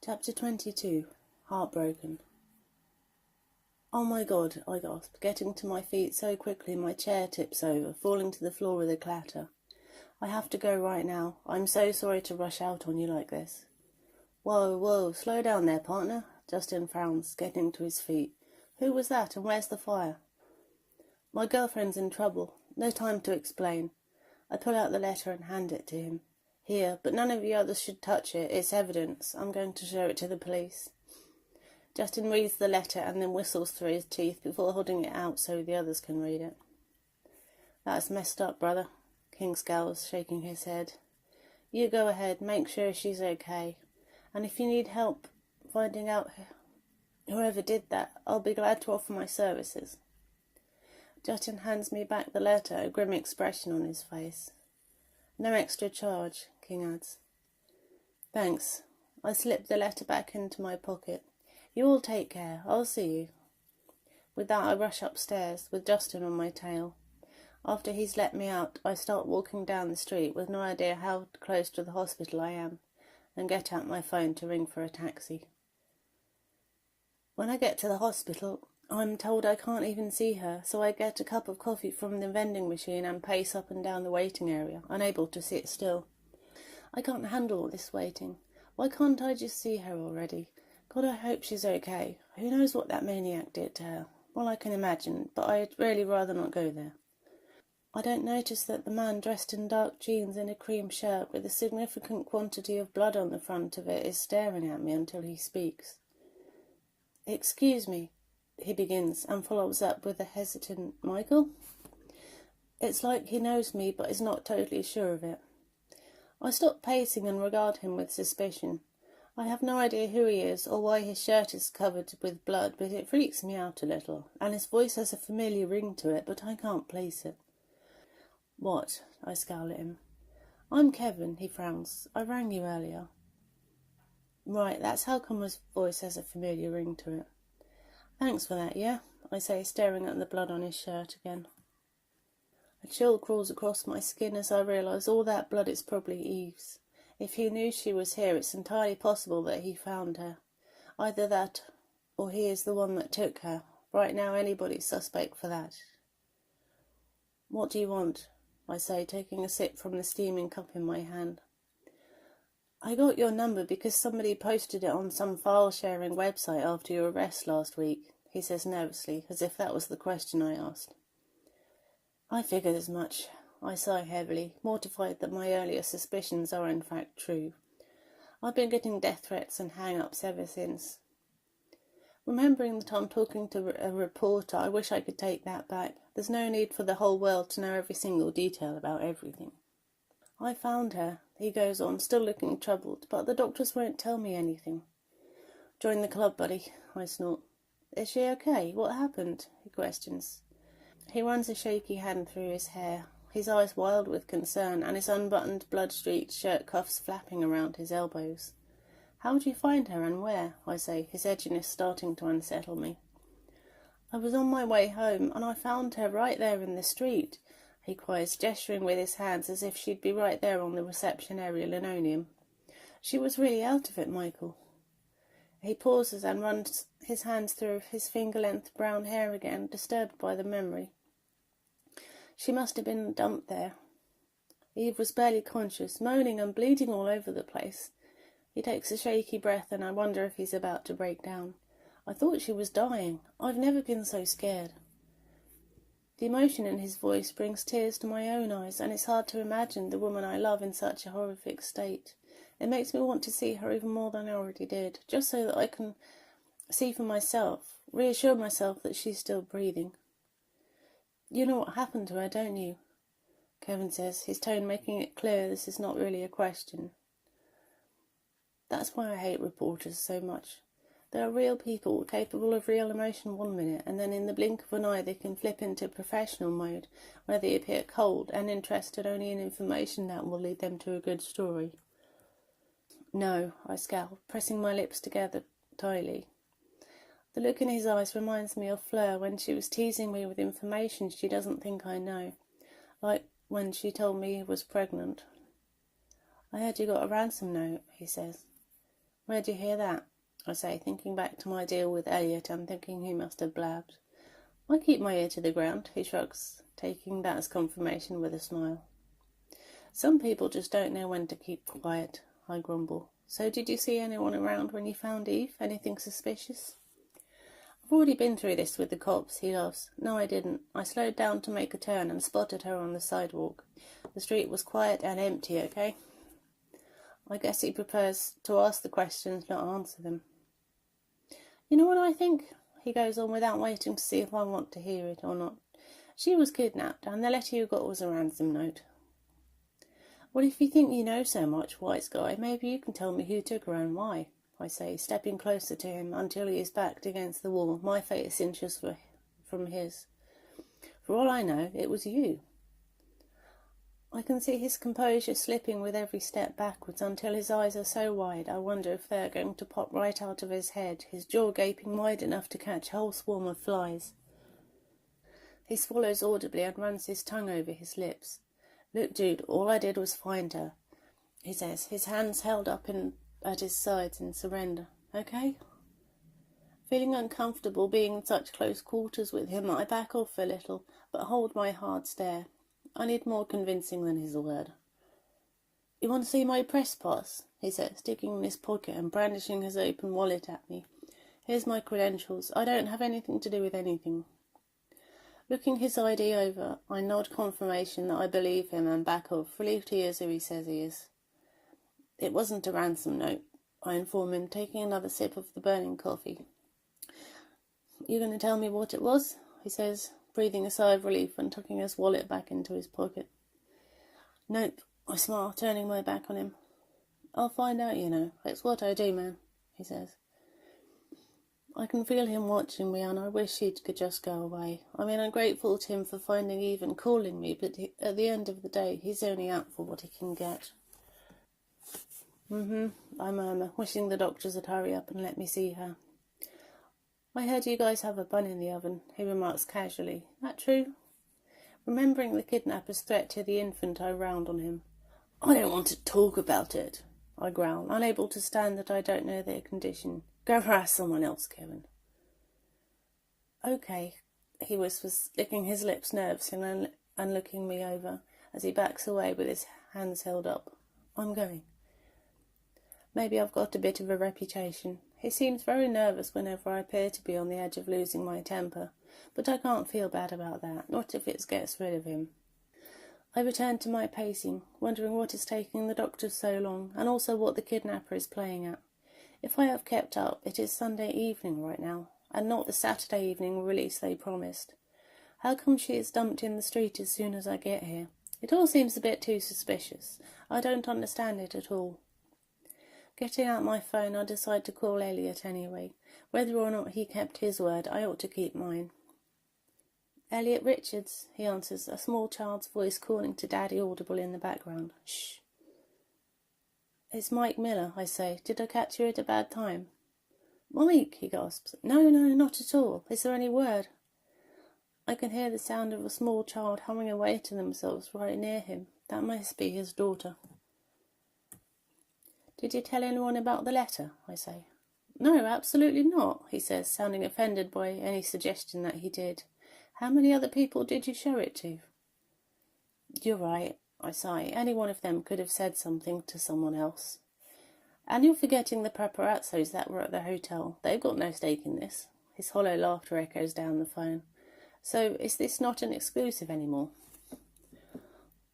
Chapter 22. Heartbroken. "Oh my God," I gasped, getting to my feet so quickly my chair tips over, falling to the floor with a clatter. "I have to go right now. I'm so sorry to rush out on you like this." Whoa, slow down there, partner." Justin frowns, getting to his feet. "Who was that, and where's the fire?" "My girlfriend's in trouble. No time to explain." I pull out the letter and hand it to him. "Here, but none of you others should touch it. It's evidence. I'm going to show it to the police." Justin reads the letter and then whistles through his teeth before holding it out so the others can read it. "That's messed up, brother." King scowls, shaking his head. "You go ahead, make sure she's okay. And if you need help finding out whoever did that, I'll be glad to offer my services." Justin hands me back the letter, a grim expression on his face. "No extra charge," King adds. "Thanks." I slip the letter back into my pocket. "You all take care. I'll see you." With that, I rush upstairs, with Justin on my tail. After he's let me out, I start walking down the street with no idea how close to the hospital I am, and get out my phone to ring for a taxi. When I get to the hospital, I'm told I can't even see her, so I get a cup of coffee from the vending machine and pace up and down the waiting area, unable to sit still. I can't handle all this waiting. Why can't I just see her already? God, I hope she's okay. Who knows what that maniac did to her? Well, I can imagine, but I'd really rather not go there. I don't notice that the man dressed in dark jeans and a cream shirt with a significant quantity of blood on the front of it is staring at me until he speaks. "Excuse me," he begins, and follows up with a hesitant, "Michael?" It's like he knows me but is not totally sure of it. I stop pacing and regard him with suspicion. I have no idea who he is or why his shirt is covered with blood, but it freaks me out a little, and his voice has a familiar ring to it, but I can't place it. "What?" I scowl at him. "I'm Kevin," he frowns. "I rang you earlier." "Right, that's how come his voice has a familiar ring to it." "Thanks for that, yeah?" I say, staring at the blood on his shirt again. A chill crawls across my skin as I realise all that blood is probably Eve's. If he knew she was here, it's entirely possible that he found her. Either that, or he is the one that took her. Right now, anybody's suspect for that. "What do you want?" I say, taking a sip from the steaming cup in my hand. "I got your number because somebody posted it on some file-sharing website after your arrest last week," he says nervously, as if that was the question I asked. "I figured as much." I sigh heavily, mortified that my earlier suspicions are in fact true. I've been getting death threats and hang-ups ever since. Remembering that I'm talking to a reporter, I wish I could take that back. There's no need for the whole world to know every single detail about everything. "I found her," he goes on, still looking troubled, "but the doctors won't tell me anything." "Join the club, buddy," I snort. "Is she okay? What happened?" he questions. He runs a shaky hand through his hair, his eyes wild with concern, and his unbuttoned, blood-streaked shirt cuffs flapping around his elbows. "How did you find her, and where?" I say, his edginess starting to unsettle me. "I was on my way home, and I found her right there in the street," he cries, gesturing with his hands as if she'd be right there on the reception area linoleum. "She was really out of it, Michael." He pauses and runs his hands through his finger-length brown hair again, disturbed by the memory. "She must have been dumped there. Eve was barely conscious, moaning and bleeding all over the place." He takes a shaky breath, and I wonder if he's about to break down. "I thought she was dying. I've never been so scared." The emotion in his voice brings tears to my own eyes, and it's hard to imagine the woman I love in such a horrific state. It makes me want to see her even more than I already did, just so that I can see for myself, reassure myself that she's still breathing. "You know what happened to her, don't you?" Kevin says, his tone making it clear this is not really a question. That's why I hate reporters so much. They are real people, capable of real emotion one minute, and then in the blink of an eye they can flip into professional mode, where they appear cold and interested only in information that will lead them to a good story. "No," I scowl, pressing my lips together tightly. The look in his eyes reminds me of Fleur when she was teasing me with information she doesn't think I know, like when she told me he was pregnant. "I heard you got a ransom note," he says. Where'd you hear that? I say, thinking back to my deal with Elliot and thinking he must have blabbed. I keep my ear to the ground, he shrugs, taking that as confirmation with a smile. Some people just don't know when to keep quiet, I grumble. So did you see anyone around when you found Eve? Anything suspicious? I've already been through this with the cops, he laughs. No, I didn't. I slowed down to make a turn and spotted her on the sidewalk. The street was quiet and empty, okay? I guess he prefers to ask the questions, not answer them. You know what I think? He goes on without waiting to see if I want to hear it or not. She was kidnapped, and the letter you got was a ransom note. Well, if you think you know so much, wise guy, maybe you can tell me who took her and why, I say, stepping closer to him until he is backed against the wall, my face inches from his. For all I know, it was you. I can see his composure slipping with every step backwards until his eyes are so wide I wonder if they are going to pop right out of his head, his jaw gaping wide enough to catch a whole swarm of flies. He swallows audibly and runs his tongue over his lips. Look, Jude, all I did was find her, he says, his hands held up at his sides in surrender. Okay? Feeling uncomfortable being in such close quarters with him, I back off a little, but hold my hard stare. I need more convincing than his word. You want to see my press pass? He says, sticking in his pocket and brandishing his open wallet at me. Here's my credentials. I don't have anything to do with anything. Looking his ID over, I nod confirmation that I believe him and back off, relieved he is who he says he is. It wasn't a ransom note, I inform him, taking another sip of the burning coffee. You going to tell me what it was? He says, breathing a sigh of relief and tucking his wallet back into his pocket. Nope, I smile, turning my back on him. I'll find out, you know. It's what I do, man, he says. I can feel him watching me, and I wish he could just go away. I mean, I'm grateful to him for finding Eve and calling me, but at the end of the day, he's only out for what he can get. I murmur, wishing the doctors would hurry up and let me see her. I heard you guys have a bun in the oven, he remarks casually. That true? Remembering the kidnapper's threat to the infant, I round on him. I don't want to talk about it, I growl, unable to stand that I don't know their condition. Go harass someone else, Kevin. Okay, he whispers, licking his lips nervously and looking me over as he backs away with his hands held up. I'm going. Maybe I've got a bit of a reputation. He seems very nervous whenever I appear to be on the edge of losing my temper, but I can't feel bad about that, not if it gets rid of him. I return to my pacing, wondering what is taking the doctors so long, and also what the kidnapper is playing at. If I have kept up, it is Sunday evening right now, and not the Saturday evening release they promised. How come she is dumped in the street as soon as I get here? It all seems a bit too suspicious. I don't understand it at all. Getting out my phone, I decide to call Elliot anyway. Whether or not he kept his word, I ought to keep mine. Elliot Richards, he answers, a small child's voice calling to Daddy audible in the background. Shh. It's Mike Miller, I say. Did I catch you at a bad time? Mike, he gasps. No, not at all. Is there any word? I can hear the sound of a small child humming away to themselves right near him. That must be his daughter. Did you tell anyone about the letter? I say. No, absolutely not, he says, sounding offended by any suggestion that he did. How many other people did you show it to? You're right, I sigh. Any one of them could have said something to someone else. And you're forgetting the paparazzos that were at the hotel. They've got no stake in this. His hollow laughter echoes down the phone. So is this not an exclusive anymore?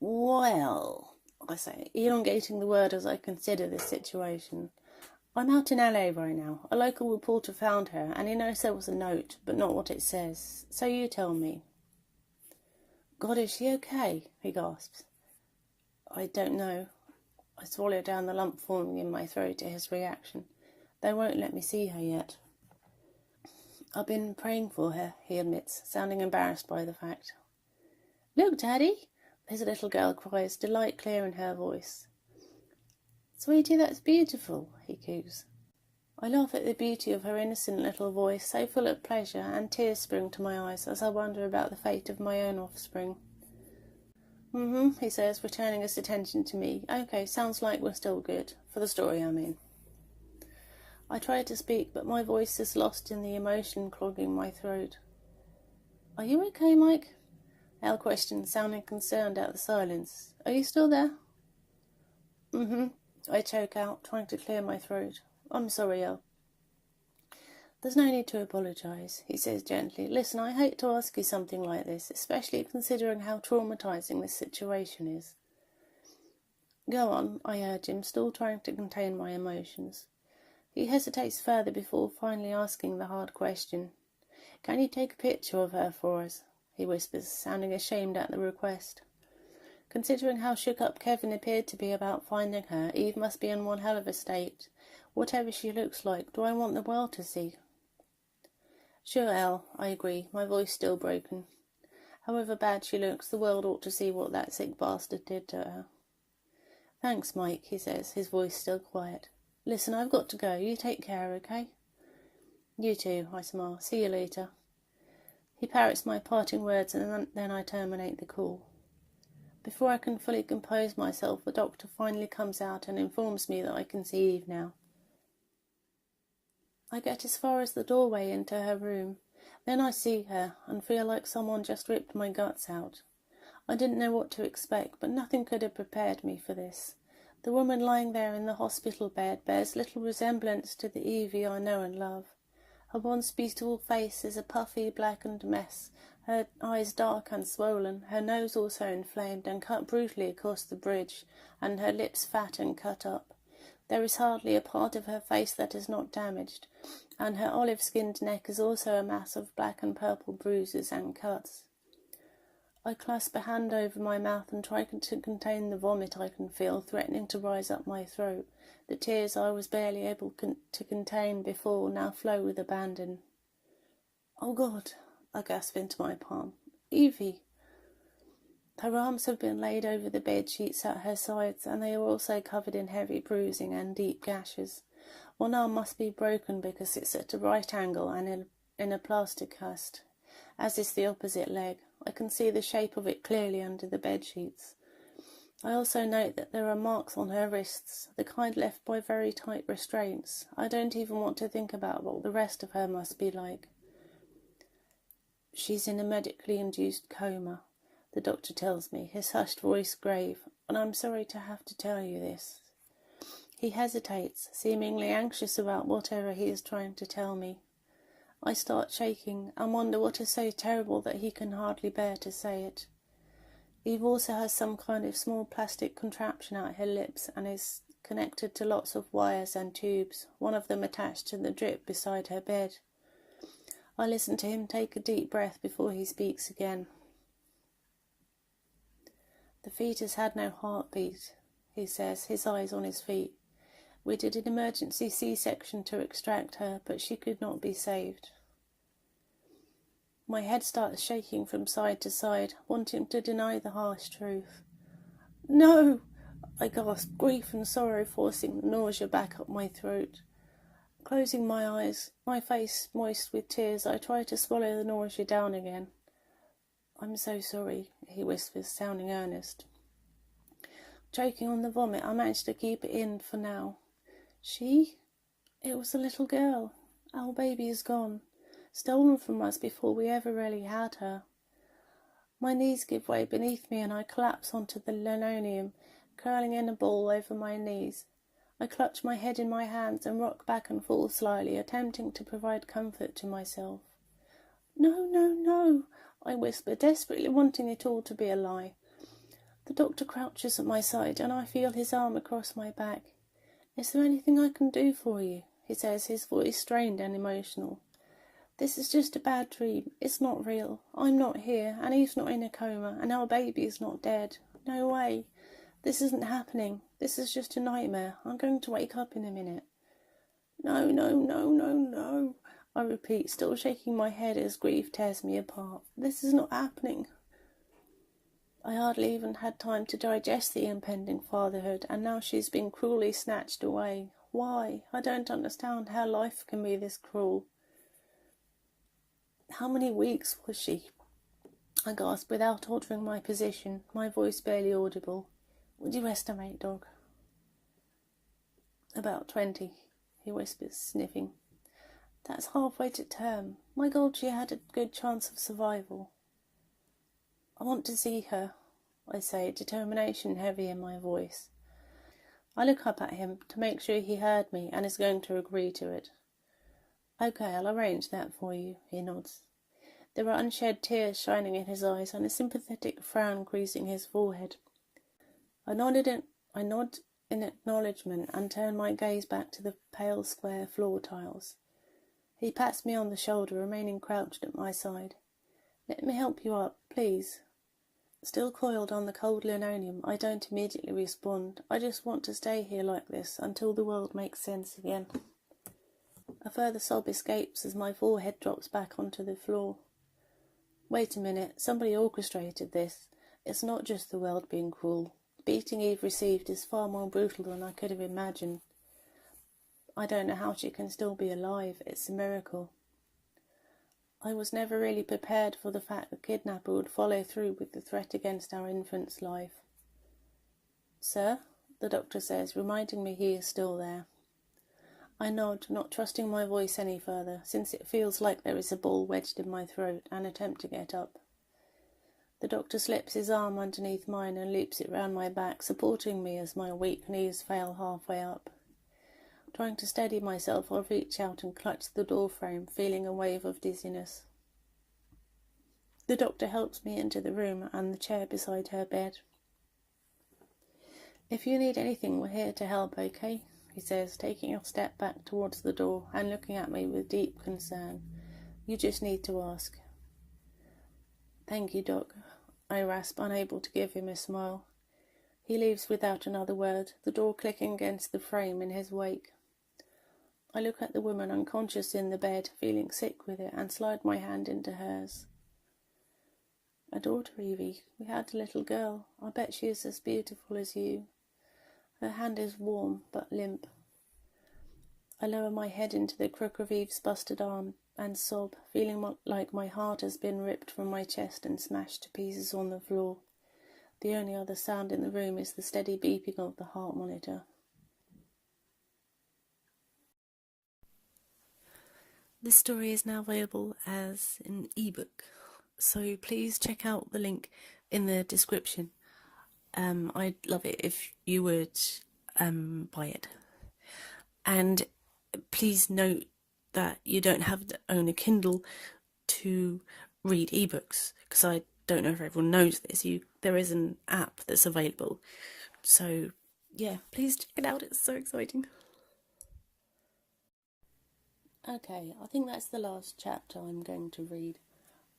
Well, I say, elongating the word as I consider this situation. I'm out in LA right now. A local reporter found her, and he knows there was a note, but not what it says. So you tell me. God, is she okay? He gasps. I don't know. I swallow down the lump forming in my throat at his reaction. They won't let me see her yet. I've been praying for her, he admits, sounding embarrassed by the fact. Look, Daddy, his little girl cries, delight clear in her voice. Sweetie, that's beautiful, he coos. I laugh at the beauty of her innocent little voice, so full of pleasure, and tears spring to my eyes as I wonder about the fate of my own offspring. He says, returning his attention to me. Okay, sounds like we're still good. For the story, I mean. I try to speak, but my voice is lost in the emotion clogging my throat. Are you okay, Mike? Al questioned, sounding concerned out of the silence. Are you still there? Mm-hmm. I choke out, trying to clear my throat. I'm sorry, Al. There's no need to apologise, he says gently. Listen, I hate to ask you something like this, especially considering how traumatising this situation is. Go on, I urge him, still trying to contain my emotions. He hesitates further before finally asking the hard question. Can you take a picture of her for us? He whispers, sounding ashamed at the request. Considering how shook up Kevin appeared to be about finding her, Eve must be in one hell of a state. Whatever she looks like, do I want the world to see? Sure, Al, I agree, my voice still broken. However bad she looks, the world ought to see what that sick bastard did to her. Thanks, Mike, he says, his voice still quiet. Listen, I've got to go. You take care, okay? You too, I smile. See you later. He parrots my parting words and then I terminate the call. Before I can fully compose myself, the doctor finally comes out and informs me that I can see Eve now. I get as far as the doorway into her room. Then I see her and feel like someone just ripped my guts out. I didn't know what to expect, but nothing could have prepared me for this. The woman lying there in the hospital bed bears little resemblance to the Evie I know and love. Her once beautiful face is a puffy, blackened mess, her eyes dark and swollen, her nose also inflamed and cut brutally across the bridge, and her lips fat and cut up. There is hardly a part of her face that is not damaged, and her olive-skinned neck is also a mass of black and purple bruises and cuts. I clasp a hand over my mouth and try to contain the vomit I can feel threatening to rise up my throat. The tears I was barely able to contain before now flow with abandon. Oh God, I gasp into my palm. Evie! Her arms have been laid over the bed sheets at her sides, and they are also covered in heavy bruising and deep gashes. One arm must be broken because it's at a right angle and in a plaster cast, as is the opposite leg. I can see the shape of it clearly under the bed sheets. I also note that there are marks on her wrists, the kind left by very tight restraints. I don't even want to think about what the rest of her must be like. She's in a medically induced coma, the doctor tells me, his hushed voice grave, and I'm sorry to have to tell you this. He hesitates, seemingly anxious about whatever he is trying to tell me. I start shaking and wonder what is so terrible that he can hardly bear to say it. Eve also has some kind of small plastic contraption at her lips and is connected to lots of wires and tubes, one of them attached to the drip beside her bed. I listen to him take a deep breath before he speaks again. The fetus had no heartbeat, he says, his eyes on his feet. We did an emergency C-section to extract her, but she could not be saved. My head starts shaking from side to side, wanting to deny the harsh truth. No! I gasp, grief and sorrow forcing the nausea back up my throat. Closing my eyes, my face moist with tears, I try to swallow the nausea down again. I'm so sorry, he whispers, sounding earnest. Choking on the vomit, I managed to keep it in for now. She? It was a little girl. Our baby is gone. Stolen from us before we ever really had her. My knees give way beneath me and I collapse onto the linoleum, curling in a ball over my knees. I clutch my head in my hands and rock back and forth slyly, attempting to provide comfort to myself. No, no, no, I whisper, desperately wanting it all to be a lie. The doctor crouches at my side and I feel his arm across my back. Is there anything I can do for you? He says, his voice strained and emotional. This is just a bad dream. It's not real. I'm not here, and Eve's not in a coma, and our baby is not dead. No way. This isn't happening. This is just a nightmare. I'm going to wake up in a minute. No, no, no, no, no, I repeat, still shaking my head as grief tears me apart. This is not happening. I hardly even had time to digest the impending fatherhood, and now she's been cruelly snatched away. Why? I don't understand how life can be this cruel. How many weeks was she? I gasped without altering my position, my voice barely audible. Would you estimate, Dog? About 20, he whispers, sniffing. That's halfway to term. My God, she had a good chance of survival. I want to see her, I say, determination heavy in my voice. I look up at him to make sure he heard me and is going to agree to it. Okay, I'll arrange that for you, he nods. There are unshed tears shining in his eyes and a sympathetic frown creasing his forehead. I nod in acknowledgement and turn my gaze back to the pale square floor tiles. He pats me on the shoulder, remaining crouched at my side. Let me help you up, please. Still coiled on the cold linoleum, I don't immediately respond. I just want to stay here like this until the world makes sense again. A further sob escapes as my forehead drops back onto the floor. Wait a minute, somebody orchestrated this. It's not just the world being cruel. The beating Eve received is far more brutal than I could have imagined. I don't know how she can still be alive. It's a miracle. I was never really prepared for the fact the kidnapper would follow through with the threat against our infant's life. Sir, the doctor says, reminding me he is still there. I nod, not trusting my voice any further, since it feels like there is a ball wedged in my throat, and attempt to get up. The doctor slips his arm underneath mine and loops it round my back, supporting me as my weak knees fail halfway up. Trying to steady myself, I reach out and clutch the door frame, feeling a wave of dizziness. The doctor helps me into the room and the chair beside her bed. If you need anything, we're here to help, okay? He says, taking a step back towards the door and looking at me with deep concern. You just need to ask. Thank you, Doc, I rasp, unable to give him a smile. He leaves without another word, the door clicking against the frame in his wake. I look at the woman unconscious in the bed, feeling sick with it, and slide my hand into hers. A daughter, Evie. We had a little girl. I bet she is as beautiful as you. Her hand is warm, but limp. I lower my head into the crook of Eve's busted arm and sob, feeling like my heart has been ripped from my chest and smashed to pieces on the floor. The only other sound in the room is the steady beeping of the heart monitor. This story is now available as an ebook, so please check out the link in the description. I'd love it if you would buy it. And please note that you don't have to own a Kindle to read ebooks, because I don't know if everyone knows this. There is an app that's available. So yeah, please check it out. It's so exciting. Okay, I think that's the last chapter I'm going to read.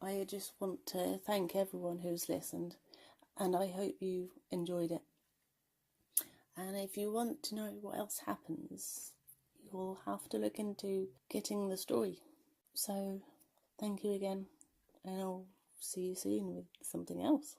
I just want to thank everyone who's listened, and I hope you enjoyed it. And if you want to know what else happens, you'll have to look into getting the story. So, thank you again, and I'll see you soon with something else.